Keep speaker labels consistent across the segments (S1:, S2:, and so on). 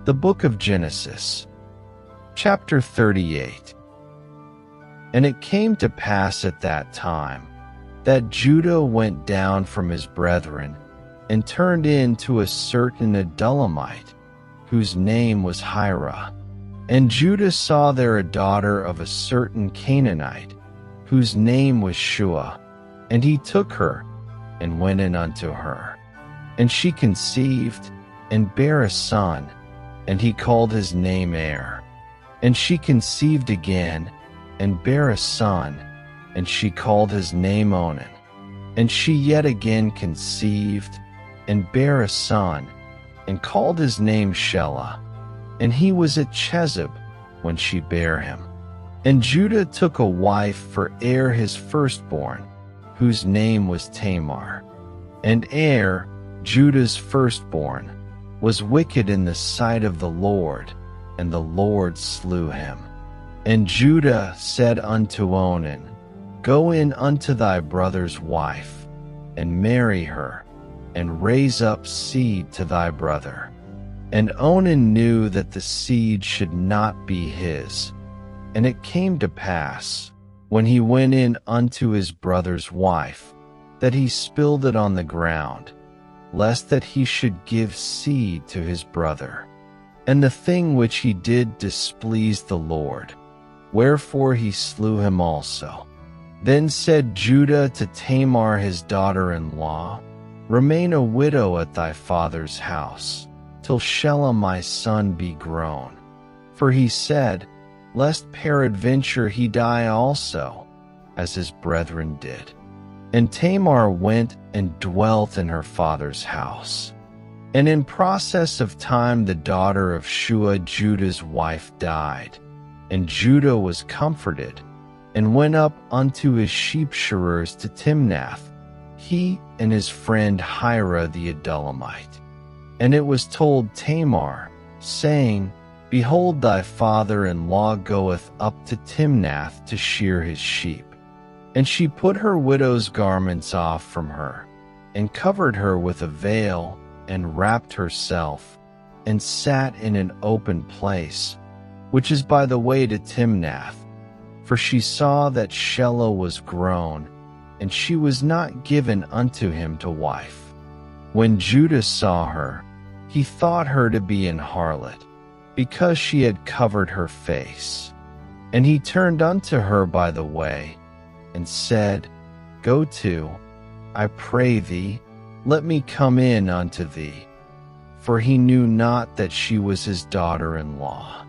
S1: The Book of Genesis, chapter 38. And it came to pass at that time that Judah went down from his brethren and turned in to a certain Adullamite, whose name was Hira. And Judah saw there a daughter of a certain Canaanite, whose name was Shua. And he took her, and went in unto her. And she conceived, and bare a son, and he called his name Er. And she conceived again, and bare a son, and she called his name Onan. And she yet again conceived, and bare a son, and called his name Shelah. And he was at Chezib when she bare him. And Judah took a wife for Er his firstborn, whose name was Tamar. And Er, Judah's firstborn, was wicked in the sight of the Lord, and the Lord slew him. And Judah said unto Onan, Go in unto thy brother's wife, and marry her, and raise up seed to thy brother. And Onan knew that the seed should not be his. And it came to pass, when he went in unto his brother's wife, that he spilled it on the ground, lest that he should give seed to his brother. And the thing which he did displeased the Lord, wherefore he slew him also. Then said Judah to Tamar his daughter-in-law, Remain a widow at thy father's house, till Shelah my son be grown. For he said, Lest peradventure he die also, as his brethren did. And Tamar went and dwelt in her father's house. And in process of time the daughter of Shua Judah's wife died. And Judah was comforted, and went up unto his sheep shearers to Timnath, he and his friend Hira the Adullamite. And it was told Tamar, saying, Behold, thy father-in-law goeth up to Timnath to shear his sheep. And she put her widow's garments off from her, and covered her with a veil, and wrapped herself, and sat in an open place, which is by the way to Timnath. For she saw that Shelah was grown, and she was not given unto him to wife. When Judah saw her, he thought her to be an harlot, because she had covered her face. And he turned unto her by the way, and said, Go to, I pray thee, let me come in unto thee. For he knew not that she was his daughter-in-law.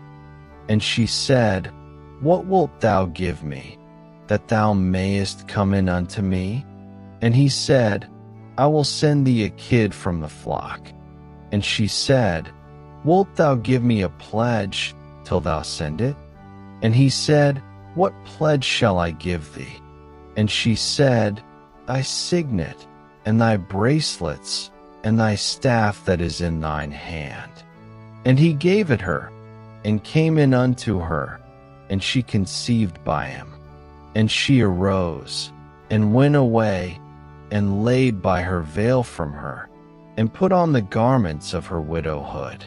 S1: And she said, What wilt thou give me, that thou mayest come in unto me? And he said, I will send thee a kid from the flock. And she said, Wilt thou give me a pledge till thou send it? And he said, What pledge shall I give thee? And she said, Thy signet, and thy bracelets, and thy staff that is in thine hand. And he gave it her, and came in unto her, and she conceived by him. And she arose, and went away, and laid by her veil from her, and put on the garments of her widowhood.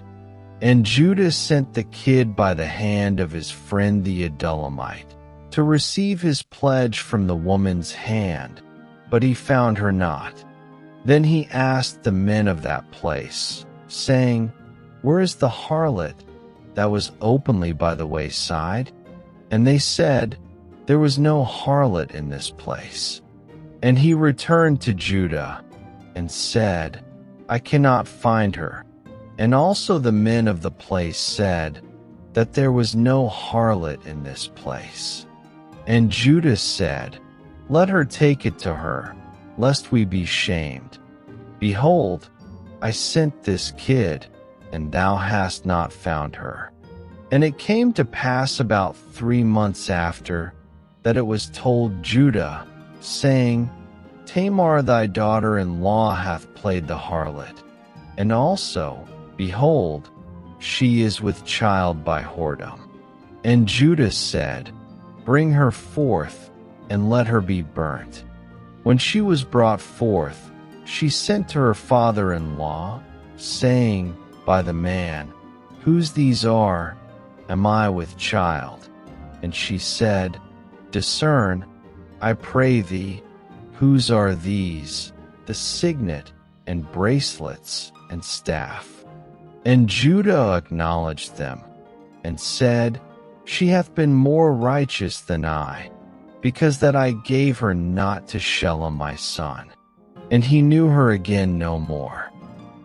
S1: And Judah sent the kid by the hand of his friend the Adullamite, to receive his pledge from the woman's hand, but he found her not. Then he asked the men of that place, saying, Where is the harlot that was openly by the wayside? And they said, There was no harlot in this place. And he returned to Judah, and said, I cannot find her. And also the men of the place said, that there was no harlot in this place. And Judah said, Let her take it to her, lest we be shamed. Behold, I sent this kid, and thou hast not found her. And it came to pass about 3 months after, that it was told Judah, saying, Tamar thy daughter-in-law hath played the harlot, and also, behold, she is with child by whoredom. And Judah said, Bring her forth, and let her be burnt. When she was brought forth, she sent to her father-in-law, saying, By the man, Whose these are? Am I with child? And she said, Discern, I pray thee, whose are these, the signet and bracelets and staff? And Judah acknowledged them, and said, She hath been more righteous than I, because that I gave her not to Shelem my son. And he knew her again no more.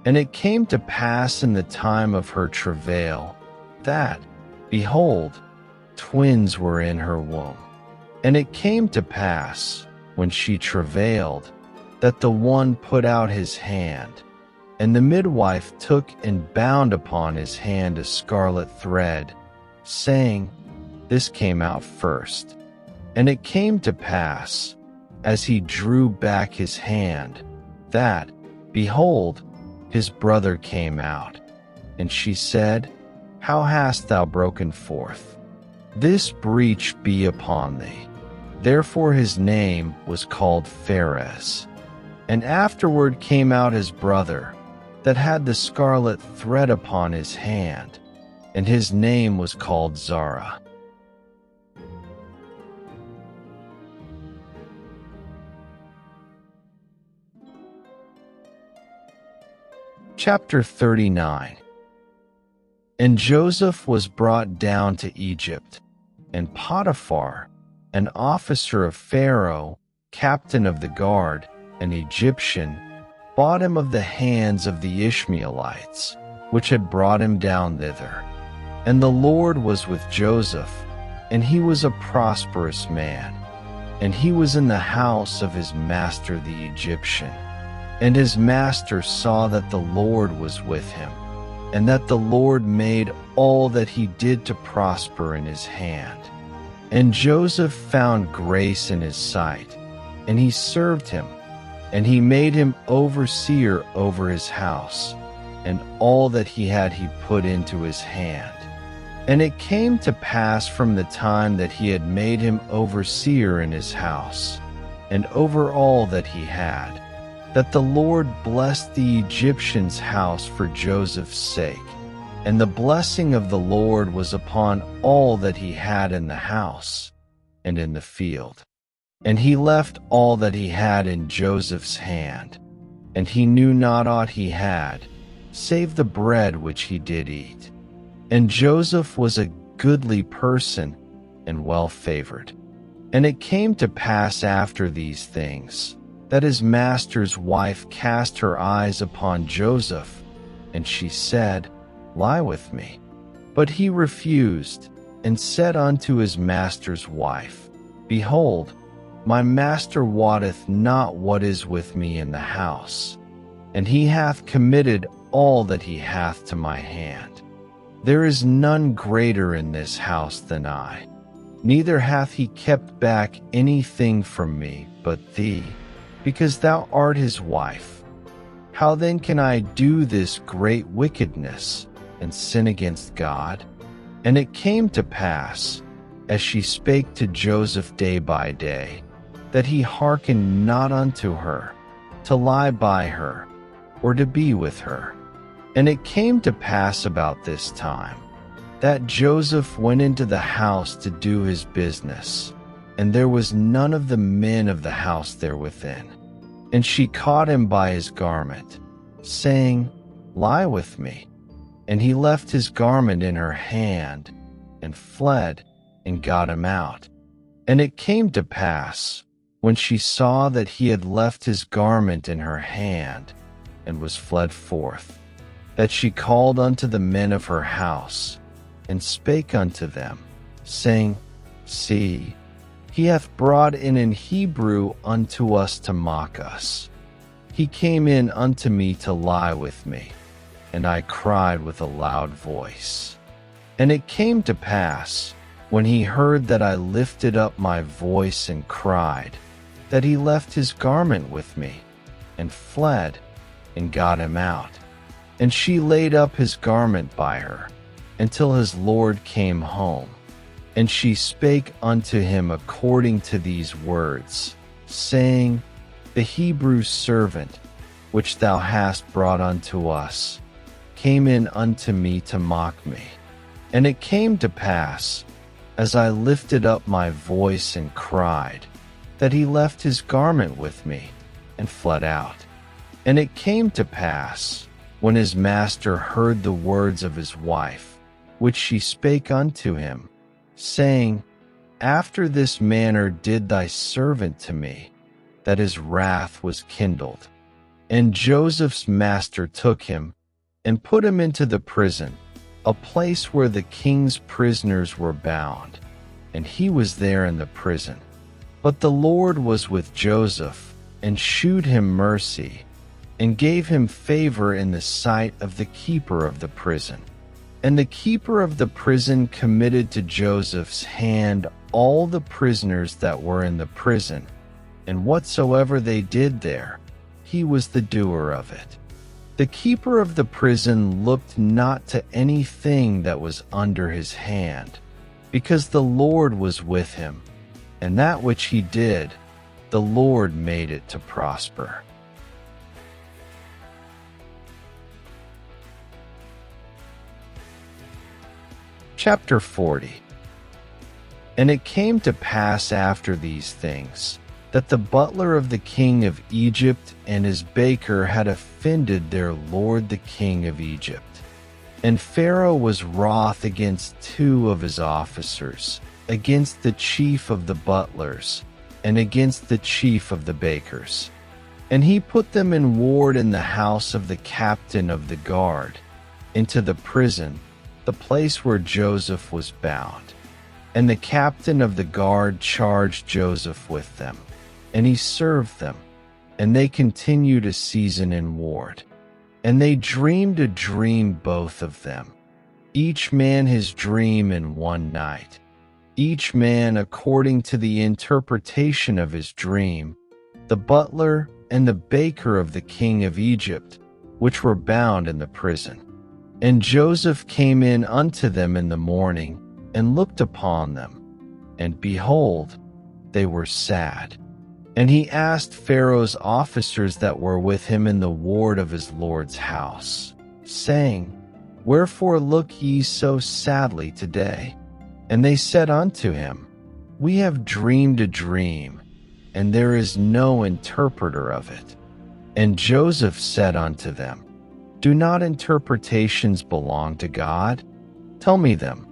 S1: And it came to pass in the time of her travail, that, behold, twins were in her womb. And it came to pass, when she travailed, that the one put out his hand, and the midwife took and bound upon his hand a scarlet thread, saying, This came out first. And it came to pass, as he drew back his hand, that, behold, his brother came out. And she said, How hast thou broken forth? This breach be upon thee. Therefore his name was called Pharez. And afterward came out his brother, that had the scarlet thread upon his hand, and his name was called Zara. Chapter 39. And Joseph was brought down to Egypt, and Potiphar, an officer of Pharaoh, captain of the guard, an Egyptian, bought him of the hands of the Ishmaelites, which had brought him down thither. And the Lord was with Joseph, and he was a prosperous man, and he was in the house of his master the Egyptian. And his master saw that the Lord was with him, and that the Lord made all that he did to prosper in his hand. And Joseph found grace in his sight, and he served him, and he made him overseer over his house, and all that he had he put into his hand. And it came to pass from the time that he had made him overseer in his house, and over all that he had, that the Lord blessed the Egyptian's house for Joseph's sake, and the blessing of the Lord was upon all that he had in the house and in the field. And he left all that he had in Joseph's hand, and he knew not aught he had, save the bread which he did eat. And Joseph was a goodly person and well favored. And it came to pass after these things, that his master's wife cast her eyes upon Joseph, and she said, Lie with me. But he refused, and said unto his master's wife, Behold, my master wotteth not what is with me in the house, and he hath committed all that he hath to my hand. There is none greater in this house than I, neither hath he kept back anything from me but thee, because thou art his wife. How then can I do this great wickedness, and sin against God? And it came to pass, as she spake to Joseph day by day, that he hearkened not unto her, to lie by her, or to be with her. And it came to pass about this time, that Joseph went into the house to do his business, and there was none of the men of the house there within. And she caught him by his garment, saying, Lie with me. And he left his garment in her hand, and fled, and got him out. And it came to pass, when she saw that he had left his garment in her hand, and was fled forth, that she called unto the men of her house, and spake unto them, saying, See, he hath brought in an Hebrew unto us to mock us. He came in unto me to lie with me, and I cried with a loud voice. And it came to pass, when he heard that I lifted up my voice and cried, that he left his garment with me, and fled, and got him out. And she laid up his garment by her, until his Lord came home. And she spake unto him according to these words, saying, The Hebrew servant, which thou hast brought unto us, came in unto me to mock me. And it came to pass, as I lifted up my voice and cried, that he left his garment with me and fled out. And it came to pass, when his master heard the words of his wife, which she spake unto him, saying, After this manner did thy servant to me, that his wrath was kindled. And Joseph's master took him, and put him into the prison, a place where the king's prisoners were bound, and he was there in the prison. But the Lord was with Joseph, and shewed him mercy, and gave him favor in the sight of the keeper of the prison. And the keeper of the prison committed to Joseph's hand all the prisoners that were in the prison, and whatsoever they did there, he was the doer of it. The keeper of the prison looked not to anything that was under his hand, because the Lord was with him, and that which he did, the Lord made it to prosper. Chapter 40. And it came to pass after these things, that the butler of the king of Egypt and his baker had offended their lord the king of Egypt. And Pharaoh was wroth against 2 of his officers, against the chief of the butlers, and against the chief of the bakers. And he put them in ward in the house of the captain of the guard, into the prison, the place where Joseph was bound. And the captain of the guard charged Joseph with them, and he served them, and they continued a season in ward. And they dreamed a dream, both of them, each man his dream in one night, each man according to the interpretation of his dream, the butler and the baker of the king of Egypt, which were bound in the prison. And Joseph came in unto them in the morning, and looked upon them, and behold, they were sad. And he asked Pharaoh's officers that were with him in the ward of his lord's house, saying, Wherefore look ye so sadly today? And they said unto him, We have dreamed a dream, and there is no interpreter of it. And Joseph said unto them, Do not interpretations belong to God? Tell me them,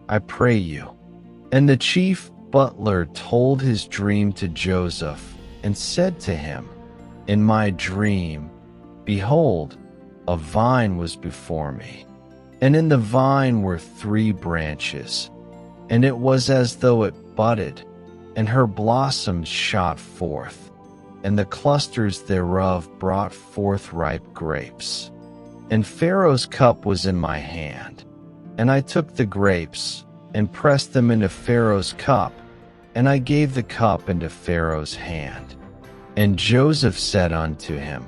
S1: I pray you. And the chief butler told his dream to Joseph, and said to him, In my dream, behold, a vine was before me, and in the vine were 3 branches, and it was as though it budded, and her blossoms shot forth, and the clusters thereof brought forth ripe grapes. And Pharaoh's cup was in my hand, and I took the grapes, and pressed them into Pharaoh's cup, and I gave the cup into Pharaoh's hand. And Joseph said unto him,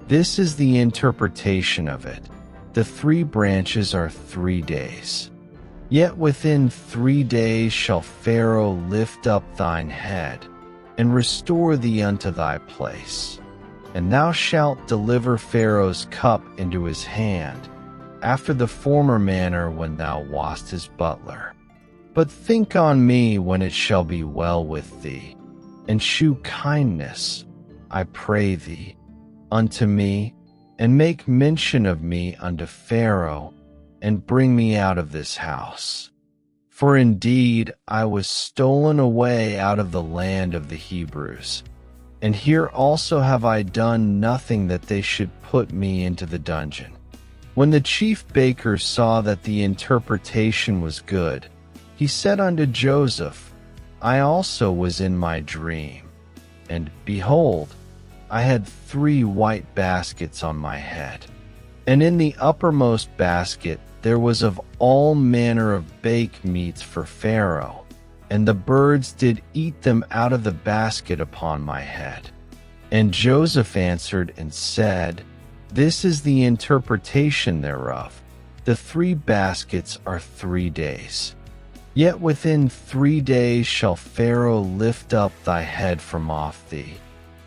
S1: This is the interpretation of it. The 3 branches are 3 days. Yet within 3 days shall Pharaoh lift up thine head, and restore thee unto thy place. And thou shalt deliver Pharaoh's cup into his hand, after the former manner when thou wast his butler. But think on me when it shall be well with thee, and shew kindness, I pray thee, unto me, and make mention of me unto Pharaoh, and bring me out of this house. For indeed I was stolen away out of the land of the Hebrews, and here also have I done nothing that they should put me into the dungeon. When the chief baker saw that the interpretation was good, he said unto Joseph, I also was in my dream, and behold, I had 3 white baskets on my head. And in the uppermost basket there was of all manner of baked meats for Pharaoh, and the birds did eat them out of the basket upon my head. And Joseph answered and said, This is the interpretation thereof. The 3 baskets are 3 days. Yet within 3 days shall Pharaoh lift up thy head from off thee,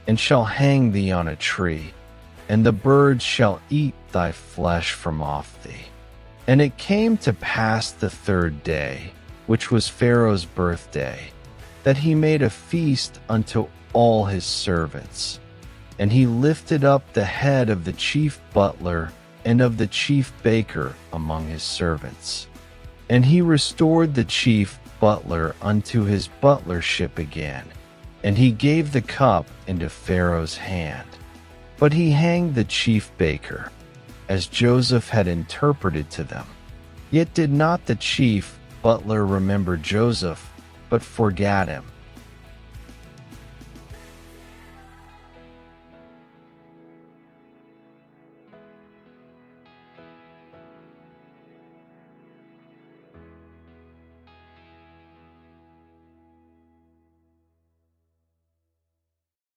S1: and shall hang thee on a tree. and the birds shall eat thy flesh from off thee. And it came to pass the third day, which was Pharaoh's birthday, that he made a feast unto all his servants. And he lifted up the head of the chief butler and of the chief baker among his servants. And he restored the chief butler unto his butlership again, and he gave the cup into Pharaoh's hand. But he hanged the chief baker, as Joseph had interpreted to them. Yet did not the chief butler remember Joseph, but forgat him.